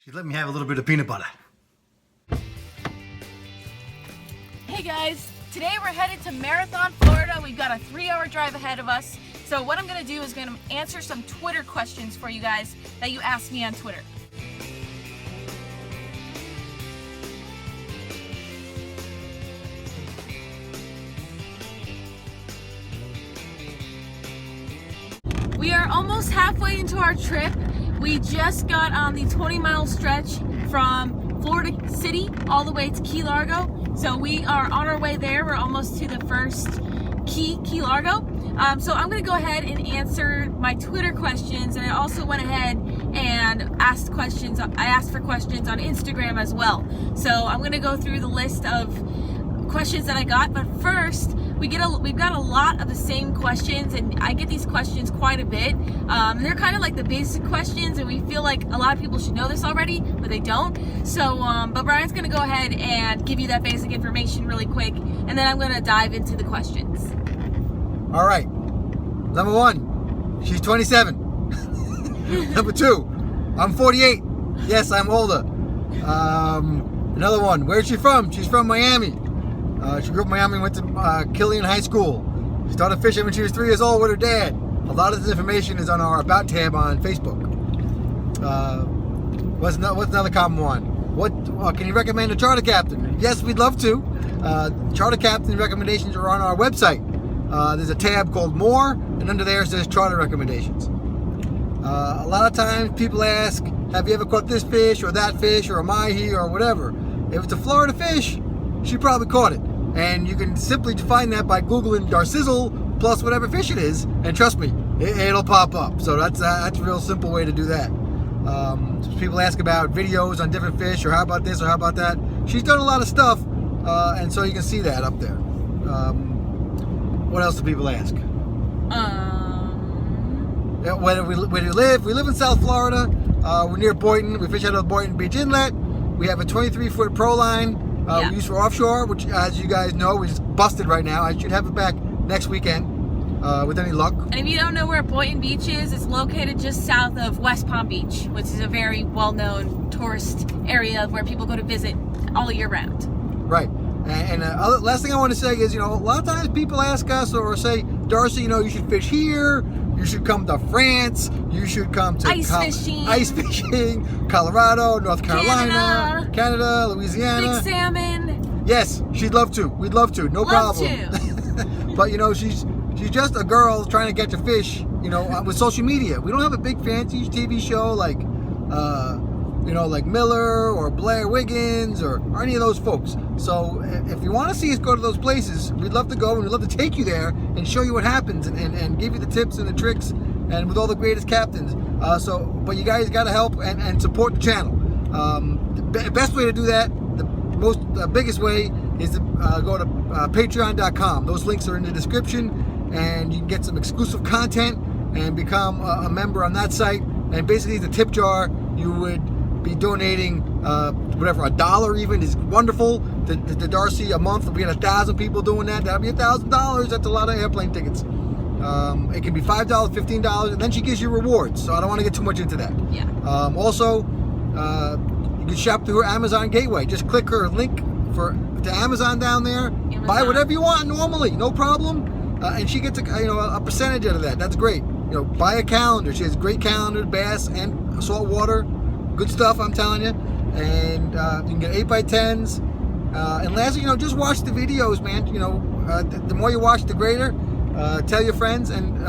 She let me have a little bit of peanut butter. Hey guys, today we're headed to Marathon, Florida. We've got a 3-hour drive ahead of us. So what I'm gonna do is gonna answer some Twitter questions for you guys that you asked me on Twitter. We are almost halfway into our trip. We just got on the 20-mile stretch from Florida City all the way to Key Largo. So we are on our way there. We're almost to the first Key Largo. So I'm gonna go ahead and answer my Twitter questions, and I also went ahead and asked questions. I asked for questions on Instagram as well. So I'm gonna go through the list of questions that I got, but first we've got a lot of the same questions, and I get these questions quite a bit. They're kind of like the basic questions, and we feel like a lot of people should know this already, but they don't. So but Brian's gonna go ahead and give you that basic information really quick, and then I'm gonna dive into the questions. All right. Number one, she's 27. Number two, I'm 48. Yes, I'm older. Another one, where's she from? She's from Miami. She grew up in Miami and went to Killian High School. She started fishing when she was 3 years old with her dad. A lot of this information is on our About tab on Facebook. What's another common one? What can you recommend a charter captain? Yes, we'd love to. Charter captain recommendations are on our website. There's a tab called More, and under there it says Charter Recommendations. A lot of times people ask, have you ever caught this fish or that fish or a mahi or whatever? If it's a Florida fish, she probably caught it. And you can simply find that by Googling Darcizzle plus whatever fish it is, and trust me, it'll pop up. So that's a real simple way to do that. People ask about videos on different fish, or how about this, or how about that. She's done a lot of stuff, and so you can see that up there. What else do people ask? Where do you live? We live in South Florida. We're near Boynton. We fish out of Boynton Beach Inlet. We have a 23-foot pro line. We use for offshore, which, as you guys know, is busted right now. I should have it back next weekend, with any luck. And if you don't know where Boynton Beach is, it's located just south of West Palm Beach, which is a very well-known tourist area where people go to visit all year round. Right. And last thing I want to say is, a lot of times people ask us or say, Darcy, you should fish here. You should come to France. You should come to ice fishing, Colorado, North Carolina, Canada, Louisiana. Big salmon. Yes, she'd love to. We'd love to. No problem. But she's just a girl trying to catch a fish. With social media, we don't have a big fancy TV show like like Miller or Blair Wiggins or any of those folks. So if you want to see us go to those places, we'd love to go, and we'd love to take you there and show you what happens and give you the tips and the tricks, and with all the greatest captains. But you guys got to help and support the channel. The best way to do that, the biggest way, is to go to Patreon.com. Those links are in the description, and you can get some exclusive content and become a member on that site. And basically, the tip jar, you would be donating whatever, $1 even is wonderful to Darcy a month. If we had 1,000 people doing that, that'd be $1,000. That's a lot of airplane tickets. It can be $5, $15, and then she gives you rewards. So I don't want to get too much into that. Yeah. Also, you can shop through her Amazon gateway. Just click her link to Amazon down there. Amazon. Buy whatever you want normally, no problem. And she gets a percentage out of that. That's great. Buy a calendar. She has great calendar, bass and saltwater. Good stuff, I'm telling you. And you can get 8x10s. And lastly, just watch the videos, man. The more you watch, the greater. Tell your friends, and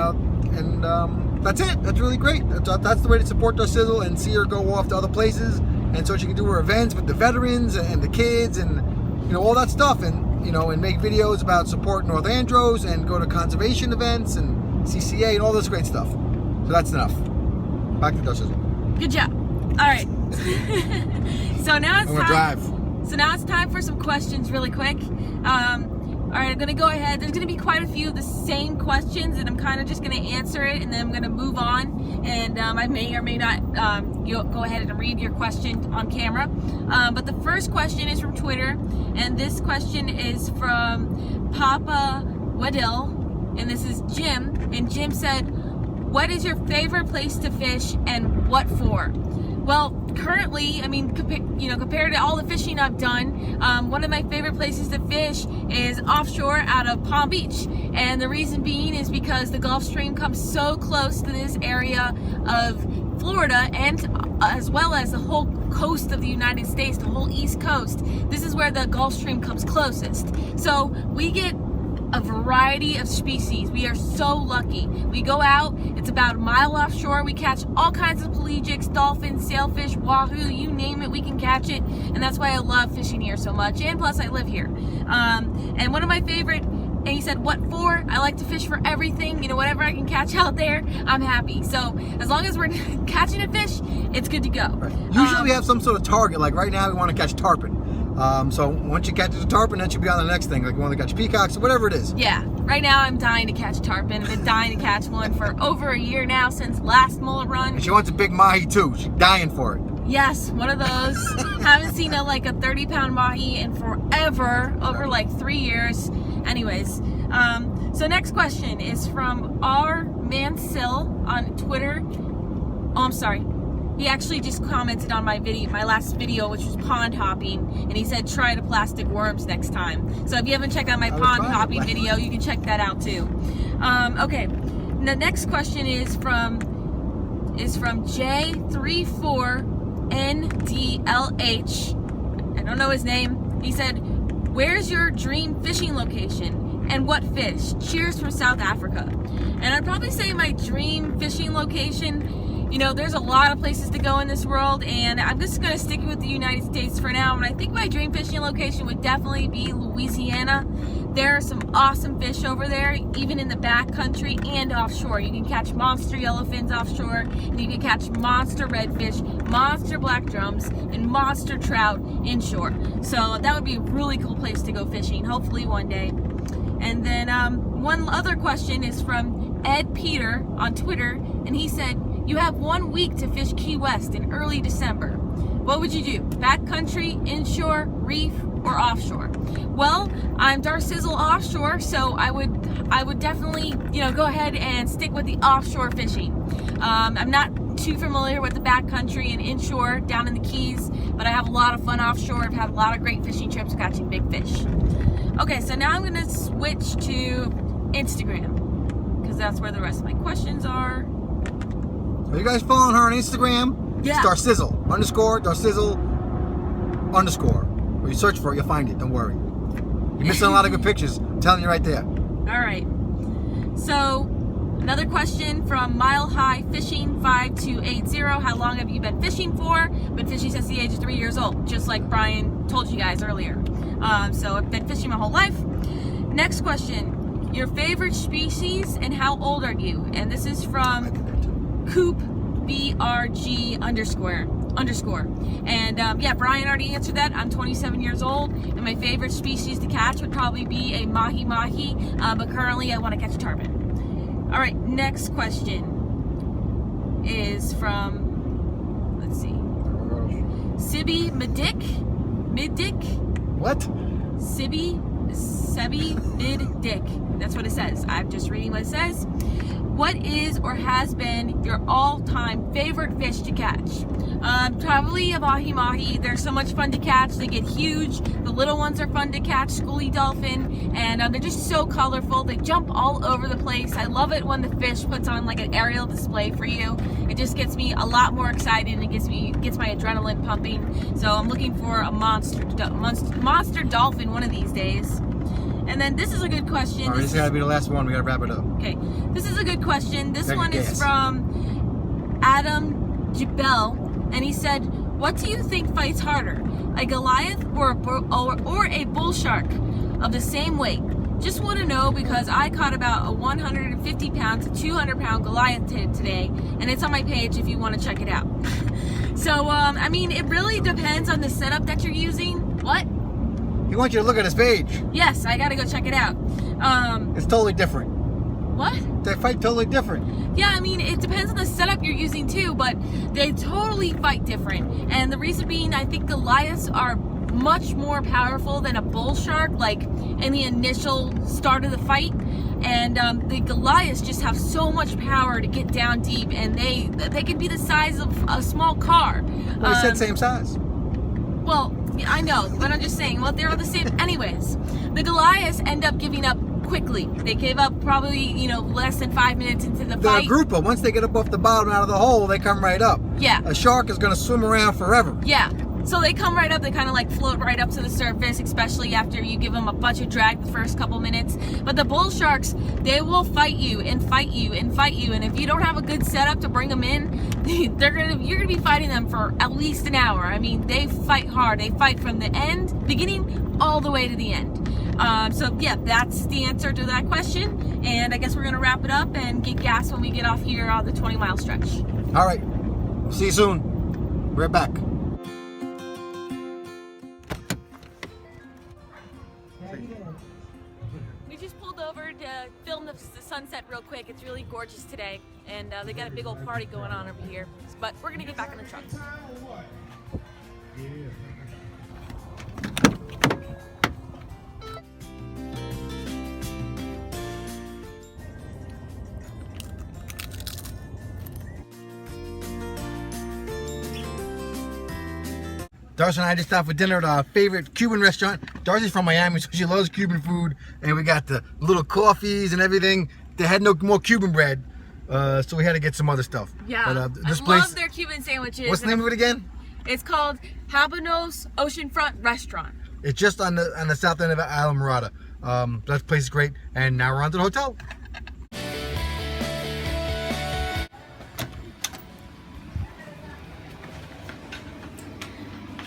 that's it. That's really great. That's the way to support Darcizzle and see her go off to other places, and so she can do her events with the veterans and the kids and all that stuff, and and make videos about support North Andros and go to conservation events and CCA and all this great stuff. So that's enough. Back to Darcizzle. Good job. All right. So now it's time. So now it's time for some questions really quick. All right, I'm going to go ahead. There's going to be quite a few of the same questions, and I'm kind of just going to answer it, and then I'm going to move on. And I may or may not go ahead and read your question on camera. But the first question is from Twitter, and this question is from Papa Wadil, and this is Jim. And Jim said, what is your favorite place to fish and what for? Well, currently, I mean, compared to all the fishing I've done, one of my favorite places to fish is offshore out of Palm Beach. And the reason being is because the Gulf Stream comes so close to this area of Florida, and as well as the whole coast of the United States, the whole East Coast. This is where the Gulf Stream comes closest. So we get a variety of species. We are so lucky. We go out, it's about a mile offshore, we catch all kinds of pelagics, dolphins, sailfish, wahoo, you name it, we can catch it. And that's why I love fishing here so much. And plus I live here. And one of my favorite, and he said, what for? I like to fish for everything. You know, whatever I can catch out there, I'm happy. So as long as we're catching a fish, it's good to go. Right. Usually we have some sort of target. Like right now we want to catch tarpon. So once you catch the tarpon, that should be on the next thing. Like you want to catch peacocks or whatever it is. Yeah. Right now I'm dying to catch tarpon. I've been dying to catch one for over a year now, since last mullet run. And she wants a big mahi too. She's dying for it. Yes, one of those. Haven't seen a 30-pound mahi in forever, over like 3 years. Anyways, so next question is from R. Mansil on Twitter. Oh, I'm sorry. He actually just commented on my last video, which was pond hopping, and he said try the plastic worms next time. So if you haven't checked out my pond hopping video, you can check that out too. Okay, the next question is from J34NDLH. I don't know his name. He said, "Where's your dream fishing location and what fish? Cheers from South Africa." And I'd probably say my dream fishing location, you know, there's a lot of places to go in this world, and I'm just going to stick with the United States for now. And I think my dream fishing location would definitely be Louisiana. There are some awesome fish over there, even in the back country and offshore. You can catch monster yellowfins offshore, and you can catch monster redfish, monster black drums, and monster trout inshore. So that would be a really cool place to go fishing, hopefully one day. And then one other question is from Ed Peter on Twitter, and he said, "You have 1 week to fish Key West in early December. What would you do? Backcountry, inshore, reef, or offshore?" Well, I'm Darcizzle offshore, so I would definitely, you know, go ahead and stick with the offshore fishing. I'm not too familiar with the backcountry and inshore down in the Keys, but I have a lot of fun offshore. I've had a lot of great fishing trips catching big fish. Okay, so now I'm gonna switch to Instagram, because that's where the rest of my questions are. Are you guys following her on Instagram? Yeah. It's Darcizzle _Darcizzle _. When you search for it, you'll find it. Don't worry. You're missing a lot of good pictures. I'm telling you right there. All right. So another question from Mile High Fishing 5280. How long have you been fishing for? Been fishing since the age of 3 years old, just like Brian told you guys earlier. So I've been fishing my whole life. Next question. Your favorite species and how old are you? And this is from Coop BRG _. And yeah, Brian already answered that. I'm 27 years old, and my favorite species to catch would probably be a mahi-mahi, but currently I want to catch a tarpon. All right, next question is from, let's see, Sibby Middick. What? Sebi Middick. That's what it says. I'm just reading what it says. What is or has been your all-time favorite fish to catch? Probably a mahi-mahi. They're so much fun to catch. They get huge. The little ones are fun to catch, schoolie dolphin, and they're just so colorful. They jump all over the place. I love it when the fish puts on like an aerial display for you. It just gets me a lot more excited, and it gets my adrenaline pumping. So I'm looking for a monster dolphin one of these days. And then this is a good question. All right, this is gotta be the last one. We gotta wrap it up. Okay, this is a good question. This one is from Adam Jibel, and he said, "What do you think fights harder, a Goliath or a bull shark of the same weight? Just want to know because I caught about a 150-pound to 200-pound Goliath today, and it's on my page if you want to check it out." So, I mean, it really depends on the setup that you're using. What? He wants you to look at his page. Yes, I gotta go check it out. It's totally different. What? They fight totally different. Yeah, I mean, it depends on the setup you're using too, but they totally fight different. And the reason being, I think Goliaths are much more powerful than a bull shark, like in the initial start of the fight. And the Goliaths just have so much power to get down deep, and they can be the size of a small car. Well, they said same size. Well, yeah, I know, but I'm just saying, well, they're the same. Anyways, the Goliaths end up giving up quickly. They gave up probably, less than 5 minutes into the fight. They're a grouper. Once they get up off the bottom out of the hole, they come right up. Yeah. A shark is going to swim around forever. Yeah. So they come right up, they kind of like float right up to the surface, especially after you give them a bunch of drag the first couple minutes. But the bull sharks, they will fight you and fight you and fight you. And if you don't have a good setup to bring them in, you're gonna be fighting them for at least an hour. I mean, they fight hard. They fight from the beginning all the way to the end. So yeah, that's the answer to that question. And I guess we're gonna wrap it up and get gas when we get off here on the 20-mile stretch. All right. See you soon. We're back. We just pulled over to film the sunset real quick. It's really gorgeous today, and they got a big old party going on over here. But we're gonna get back in the truck. Darcy and I just stopped for dinner at our favorite Cuban restaurant. Darcy's from Miami, so she loves Cuban food. And we got the little coffees and everything. They had no more Cuban bread, so we had to get some other stuff. Yeah, but, I love their Cuban sandwiches. What's the name of it again? It's called Habanos Oceanfront Restaurant. It's just on the south end of Isla Morada. That place is great. And now we're on to the hotel.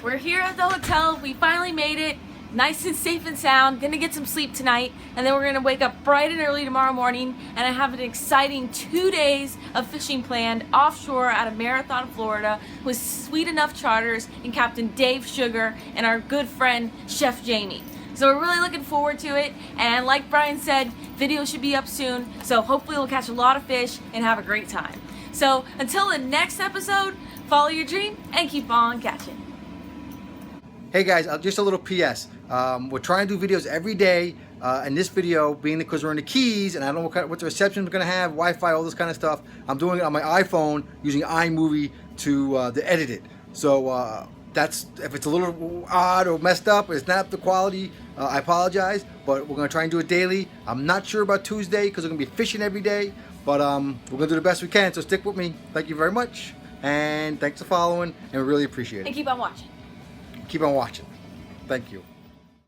We're here at the hotel. We finally made it. Nice and safe and sound. Gonna get some sleep tonight, and then we're gonna wake up bright and early tomorrow morning, and I have an exciting 2 days of fishing planned offshore out of Marathon, Florida, with Sweet Enough Charters and Captain Dave Sugar and our good friend Chef Jamie. So we're really looking forward to it, and like Brian said, video should be up soon, so hopefully we'll catch a lot of fish and have a great time. So until the next episode, follow your dream and keep on catching. Hey guys, just a little PS. We're trying to do videos every day, and this video, being because we're in the Keys, and I don't know what the reception is going to have, Wi-Fi, all this kind of stuff, I'm doing it on my iPhone using iMovie to edit it. So that's, if it's a little odd or messed up, or it's not the quality, I apologize, but we're going to try and do it daily. I'm not sure about Tuesday because we're going to be fishing every day, but we're going to do the best we can, so stick with me. Thank you very much, and thanks for following, and we really appreciate it. And keep on watching. Keep on watching. Thank you.